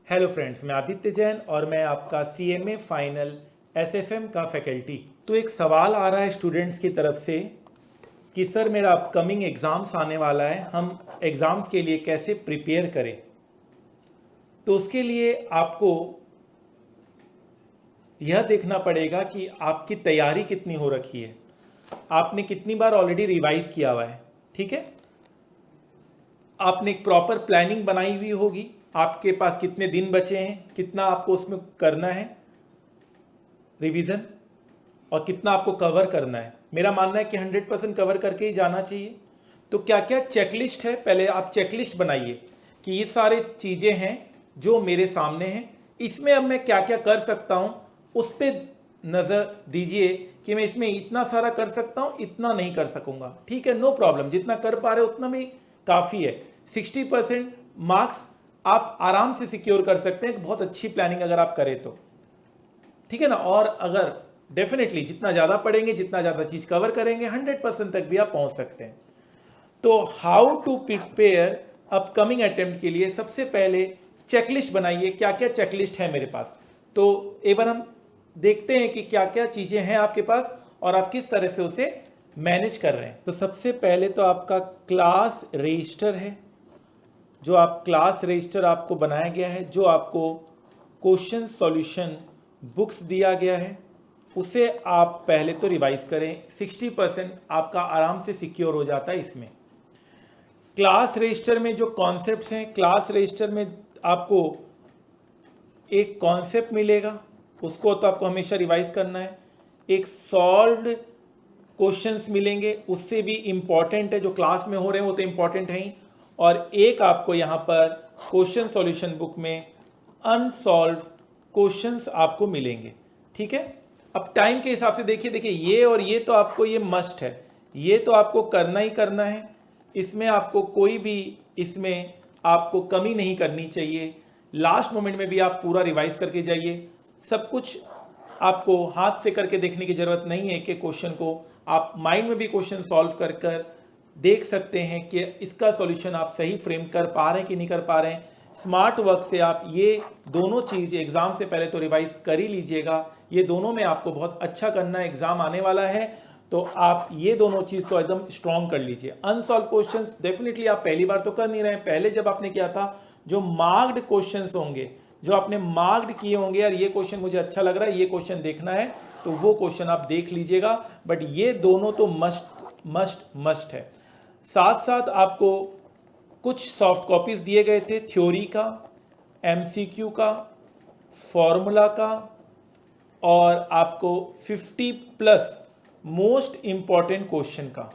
Hello friends, मैं आदित्य जैन और मैं आपका सीएमए फाइनल एसएफएम का फैकल्टी। तो एक सवाल आ रहा है स्टूडेंट्स की तरफ से कि सर मेरा अपकमिंग एग्ज़ाम्स आने वाला है, हम एग्ज़ाम्स के लिए कैसे प्रिपेयर करें। तो उसके लिए आपको यह देखना पड़ेगा कि आपकी तैयारी कितनी हो रखी है, आपने कितनी बार ऑलरेडी रिवाइज किया हुआ है। ठीक है, आपने एक प्रॉपर प्लानिंग बनाई हुई होगी, आपके पास कितने दिन बचे हैं, कितना आपको उसमें करना है रिवीजन और कितना आपको कवर करना है। मेरा मानना है कि 100% कवर करके ही जाना चाहिए। तो क्या क्या चेकलिस्ट है, पहले आप चेकलिस्ट बनाइए कि ये सारे चीज़ें हैं जो मेरे सामने हैं, इसमें अब मैं क्या क्या कर सकता हूँ, उस पर नज़र दीजिए कि मैं इसमें इतना सारा कर सकता हूँ, इतना नहीं कर सकूँगा। ठीक है, नो प्रॉब्लम, जितना कर पा रहे हो उतना में काफ़ी है। 60% मार्क्स आप आराम से सिक्योर कर सकते हैं, बहुत अच्छी प्लानिंग अगर आप करें तो। ठीक है ना। और अगर डेफिनेटली जितना ज़्यादा पढ़ेंगे, जितना ज़्यादा चीज़ कवर करेंगे, 100% तक भी आप पहुंच सकते हैं। तो how to prepare upcoming attempt के लिए सबसे पहले चेकलिस्ट बनाइए, क्या क्या चेकलिस्ट है मेरे पास। तो एक बार हम देखते हैं कि क्या क्या चीज़ें हैं आपके पास और आप किस तरह से उसे मैनेज कर रहे हैं। तो सबसे पहले तो आपका क्लास रजिस्टर है, जो आप क्लास रजिस्टर आपको बनाया गया है, जो आपको क्वेश्चन सॉल्यूशन बुक्स दिया गया है, उसे आप पहले तो रिवाइज करें। 60% आपका आराम से सिक्योर हो जाता है इसमें। क्लास रजिस्टर में जो कॉन्सेप्ट्स हैं, क्लास रजिस्टर में आपको एक कॉन्सेप्ट मिलेगा, उसको तो आपको हमेशा रिवाइज करना है। एक सॉल्व्ड क्वेश्चंस मिलेंगे, उससे भी इम्पॉर्टेंट है, जो क्लास में हो रहे हैं वो तो इम्पॉर्टेंट है ही। और एक आपको यहाँ पर क्वेश्चन सॉल्यूशन बुक में अनसॉल्व क्वेश्चंस आपको मिलेंगे। ठीक है, अब टाइम के हिसाब से देखिए ये और ये तो आपको ये मस्ट है, ये तो आपको करना ही करना है। इसमें आपको कोई भी इसमें आपको कमी नहीं करनी चाहिए। लास्ट मोमेंट में भी आप पूरा रिवाइज करके जाइए। सब कुछ आपको हाथ से करके देखने की जरूरत नहीं है कि क्वेश्चन को आप माइंड में भी क्वेश्चन सॉल्व कर कर देख सकते हैं कि इसका सॉल्यूशन आप सही फ्रेम कर पा रहे हैं कि नहीं कर पा रहे हैं। स्मार्ट वर्क से आप ये दोनों चीज़ एग्ज़ाम से पहले तो रिवाइज कर ही लीजिएगा। ये दोनों में आपको बहुत अच्छा करना है, एग्ज़ाम आने वाला है, तो आप ये दोनों चीज़ को एकदम स्ट्रॉन्ग कर लीजिए। अनसॉल्व क्वेश्चंस डेफिनेटली आप पहली बार तो कर नहीं रहे हैं। पहले जब आपने किया था, जो मार्क्ड क्वेश्चंस होंगे, जो आपने मार्क्ड किए होंगे, यार ये क्वेश्चन मुझे अच्छा लग रहा है, ये क्वेश्चन देखना है, तो वो क्वेश्चन आप देख लीजिएगा। बट ये दोनों तो मस्ट मस्ट मस्ट है। साथ साथ आपको कुछ सॉफ्ट कॉपीज दिए गए थे, थ्योरी का, एमसीक्यू का, फॉर्मूला का, और आपको 50 प्लस मोस्ट इंपॉर्टेंट क्वेश्चन का,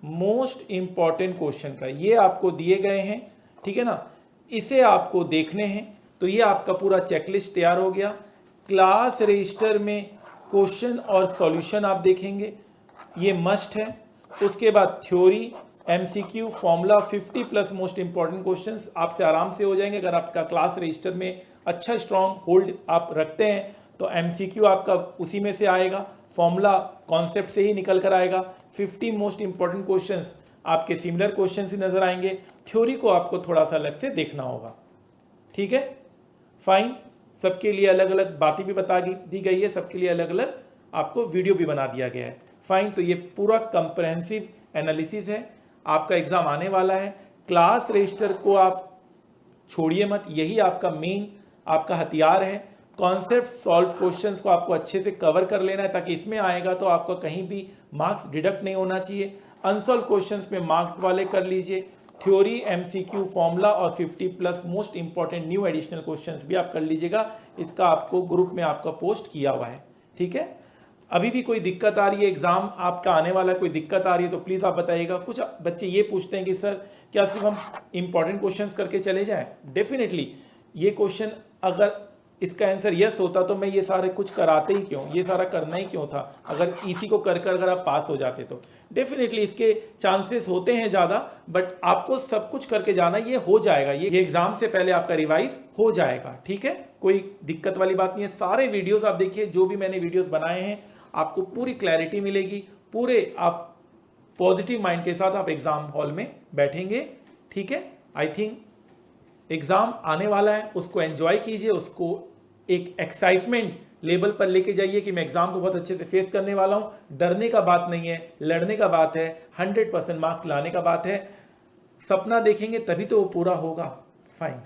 मोस्ट इंपॉर्टेंट क्वेश्चन का ये आपको दिए गए हैं। ठीक है ना, इसे आपको देखने हैं। तो ये आपका पूरा चेकलिस्ट तैयार हो गया। क्लास रजिस्टर में क्वेश्चन और सॉल्यूशन आप देखेंगे, ये मस्ट है। उसके बाद theory, MCQ, formula, 50 plus most important questions आपसे आराम से हो जाएंगे। अगर आपका क्लास रजिस्टर में अच्छा स्ट्रॉन्ग होल्ड आप रखते हैं तो एमसीक्यू आपका उसी में से आएगा, फॉर्मूला कॉन्सेप्ट से ही निकल कर आएगा, 50 मोस्ट इंपॉर्टेंट क्वेश्चंस आपके सिमिलर क्वेश्चन ही नजर आएंगे। थ्योरी को आपको थोड़ा सा अलग से देखना होगा। ठीक है, फाइन। सबके लिए अलग अलग बातें भी बता दी गई है, सबके लिए अलग अलग आपको वीडियो भी बना दिया गया है। फाइन, तो ये पूरा कंप्रहेंसिव एनालिसिस है। आपका एग्जाम आने वाला है, क्लास रजिस्टर को आप छोड़िए मत, यही आपका मेन आपका हथियार है। कॉन्सेप्ट सॉल्व क्वेश्चंस को आपको अच्छे से कवर कर लेना है, ताकि इसमें आएगा तो आपका कहीं भी मार्क्स डिडक्ट नहीं होना चाहिए। अनसॉल्व क्वेश्चंस में मार्क्स वाले कर लीजिए। थ्योरी, एमसीक्यू, फॉर्मूला और 50 plus most important new additional questions भी आप कर लीजिएगा। इसका आपको ग्रुप में आपका पोस्ट किया हुआ है। ठीक है, अभी भी कोई दिक्कत आ रही है, एग्जाम आपका आने वाला है, कोई दिक्कत आ रही है तो प्लीज़ आप बताइएगा। कुछ बच्चे ये पूछते हैं कि सर क्या सिर्फ हम इंपॉर्टेंट क्वेश्चंस करके चले जाएं। डेफिनेटली ये क्वेश्चन अगर इसका आंसर यस होता तो मैं ये सारे कुछ कराते ही क्यों, ये सारा करना ही क्यों था। अगर इसी को कर कर अगर आप पास हो जाते तो डेफिनेटली इसके चांसेस होते हैं ज़्यादा, बट आपको सब कुछ करके जाना, ये हो जाएगा। ये एग्जाम से पहले आपका रिवाइज हो जाएगा। ठीक है, कोई दिक्कत वाली बात नहीं है। सारे वीडियोस आप देखिए, जो भी मैंने वीडियोस बनाए हैं, आपको पूरी क्लैरिटी मिलेगी। पूरे आप पॉजिटिव माइंड के साथ आप एग्जाम हॉल में बैठेंगे। ठीक है, आई थिंक एग्ज़ाम आने वाला है, उसको एंजॉय कीजिए, उसको एक एक्साइटमेंट लेवल पर लेके जाइए कि मैं एग्ज़ाम को बहुत अच्छे से फेस करने वाला हूँ। डरने का बात नहीं है, लड़ने का बात है, 100% मार्क्स लाने का बात है। सपना देखेंगे तभी तो वो पूरा होगा। फाइन।